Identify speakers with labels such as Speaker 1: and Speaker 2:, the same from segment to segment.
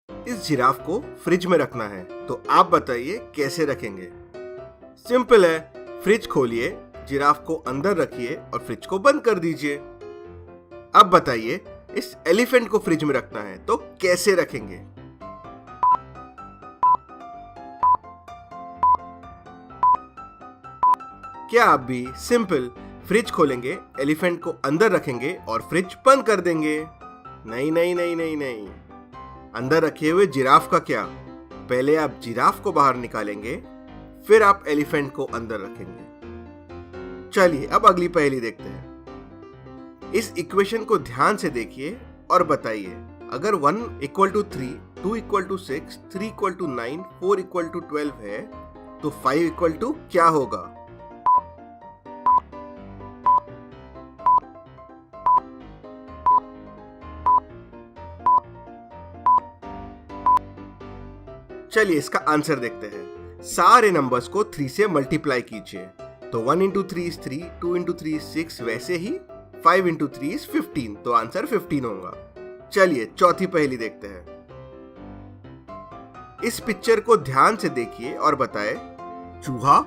Speaker 1: इस जिराफ को फ्रिज में रखना है, तो आप बताइए कैसे रखेंगे। सिंपल है, फ्रिज खोलिए, जिराफ को अंदर रखिए और फ्रिज को बंद कर दीजिए। अब बताइए इस एलिफेंट को फ्रिज में रखना है तो कैसे रखेंगे। क्या आप भी सिंपल फ्रिज खोलेंगे, एलिफेंट को अंदर रखेंगे और फ्रिज बंद कर देंगे? नहीं नहीं नहीं नहीं नहीं, अंदर रखे हुए जिराफ का क्या? पहले आप जिराफ को बाहर निकालेंगे, फिर आप एलिफेंट को अंदर रखेंगे। चलिए अब अगली पहेली देखते हैं। इस इक्वेशन को ध्यान से देखिए और बताइए, अगर 1 = 3, 2 = 6, 3 = 9, 4 = 12 है तो 5 = क्या होगा? चलिए इसका आंसर देखते हैं। सारे नंबर्स को 3 से मल्टीप्लाई कीजिए, तो 1 × 3 = 3, 2 × 3 = 6, वैसे ही 5 × 3 = 15, तो आंसर 15 होगा। चलिए चौथी पहेली देखते हैं। इस पिक्चर को ध्यान से देखिए और बताएं, चूहा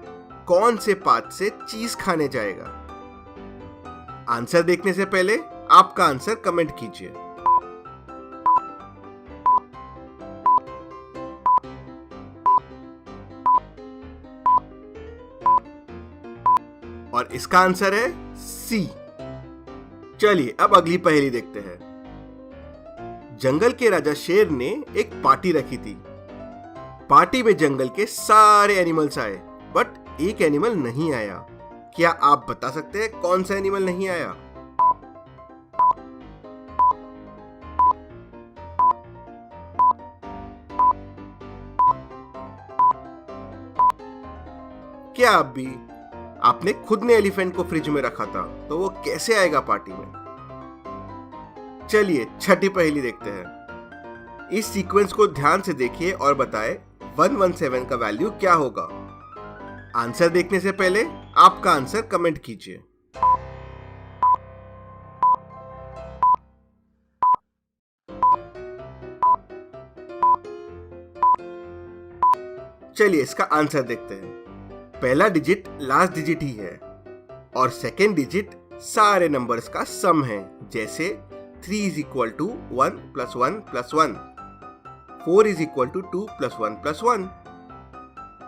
Speaker 1: कौन से पात से चीज खाने जाएगा? आंसर देखने से पहले आपका आंसर कमेंट कीजिए। और इसका आंसर है सी। चलिए अब अगली पहेली देखते हैं। जंगल के राजा शेर ने एक पार्टी रखी थी। पार्टी में जंगल के सारे एनिमल्स आए, बट एक एनिमल नहीं आया। क्या आप बता सकते हैं कौन सा एनिमल नहीं आया? क्या आप भी आपने खुद ने एलिफेंट को फ्रिज में रखा था, तो वो कैसे आएगा पार्टी में? चलिए छठी पहेली देखते हैं। इस सीक्वेंस को ध्यान से देखिए और बताएं 117 का वैल्यू क्या होगा। आंसर देखने से पहले आपका आंसर कमेंट कीजिए। चलिए इसका आंसर देखते हैं। पहला डिजिट लास्ट डिजिट ही है और सेकेंड डिजिट सारे नंबर्स का सम है, जैसे 3 = 1 + 1 + 1, 4 = 2 + 1 + 1,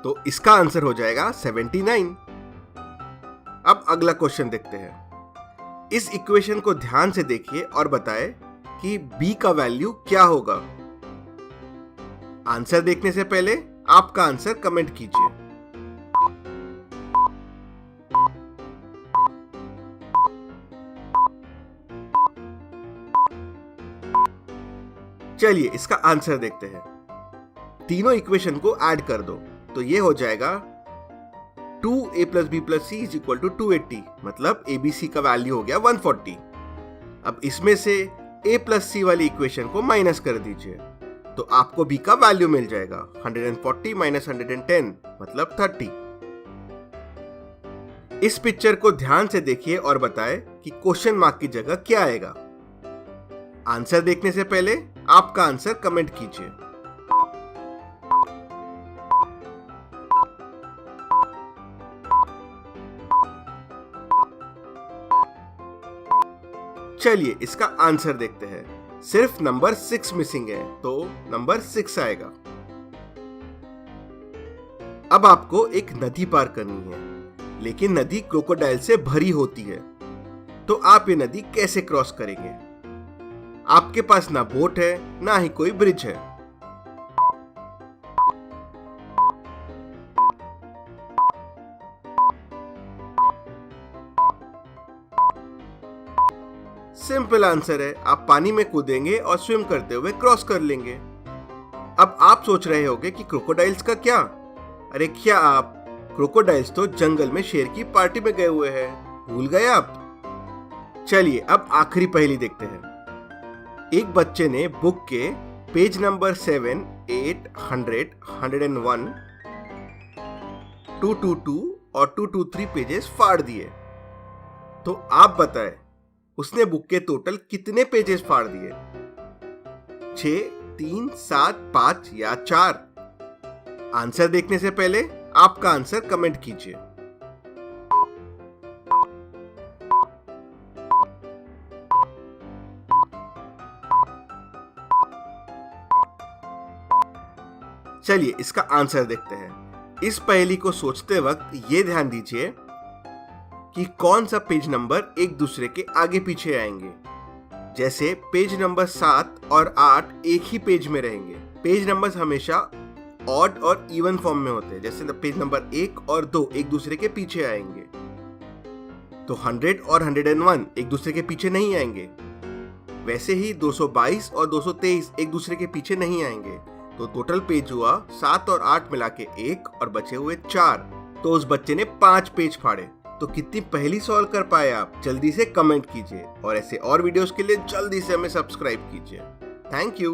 Speaker 1: तो इसका आंसर हो जाएगा 79। अब अगला क्वेश्चन देखते हैं। इस इक्वेशन को ध्यान से देखिए और बताएं कि b का वैल्यू क्या होगा। आंसर देखने से पहले आपका आंसर कमेंट कीजिए। चलिए इसका आंसर देखते हैं। तीनों इक्वेशन को ऐड कर दो तो ये हो जाएगा 2a + b + c = 280, मतलब abc का वैल्यू हो गया 140। अब इसमें से a + c वाली इक्वेशन को माइनस कर दीजिए तो आपको b का वैल्यू मिल जाएगा 140 - 110, मतलब 30। इस पिक्चर को ध्यान से देखिए और बताएं कि क्वेश्चन मार्क की जगह क्या आएगा। आंसर देखने से पहले आपका आंसर कमेंट कीजिए। चलिए इसका आंसर देखते हैं। सिर्फ नंबर 6 मिसिंग है, तो नंबर 6 आएगा। अब आपको एक नदी पार करनी है, लेकिन नदी क्रोकोडाइल से भरी होती है, तो आप ये नदी कैसे क्रॉस करेंगे? आपके पास ना बोट है, ना ही कोई ब्रिज है। सिंपल आंसर है, आप पानी में कूदेंगे और स्विम करते हुए क्रॉस कर लेंगे। अब आप सोच रहे होंगे कि क्रोकोडाइल्स का क्या? अरे क्या आप क्रोकोडाइल्स तो जंगल में शेर की पार्टी में गए हुए हैं, भूल गए आप? चलिए अब आखिरी पहेली देखते हैं। एक बच्चे ने बुक के पेज नंबर 7, 8, 100, 101, 222 और 223 पेजेस फाड़ दिए। तो आप बताएं उसने बुक के टोटल कितने पेजेस फाड़ दिए? 6, 3, 7, 5 या 4? आंसर देखने से पहले आपका आंसर कमेंट कीजिए। चलिए इसका आंसर देखते हैं। इस पहेली को सोचते वक्त ये ध्यान दीजिए कि कौन सा पेज नंबर एक दूसरे के आगे पीछे आएंगे। जैसे पेज नंबर 7 और 8 एक ही पेज में रहेंगे। पेज नंबर्स हमेशा ऑड और इवन फॉर्म में होते हैं। जैसे पेज नंबर 1 और 2 एक दूसरे के पीछे आएंगे, तो 100 और 101 एक दूसरे के पीछे नहीं आएंगे। वैसे ही 222 और 223 एक दूसरे के पीछे नहीं आएंगे। तो टोटल पेज हुआ 7 और 8 मिला के 1 और बचे हुए 4। तो उस बच्चे ने 5 पेज फाड़े। तो कितनी पहेली सॉल्व कर पाए आप? जल्दी से कमेंट कीजिए और ऐसे और वीडियोस के लिए जल्दी से हमें सब्सक्राइब कीजिए। Thank you.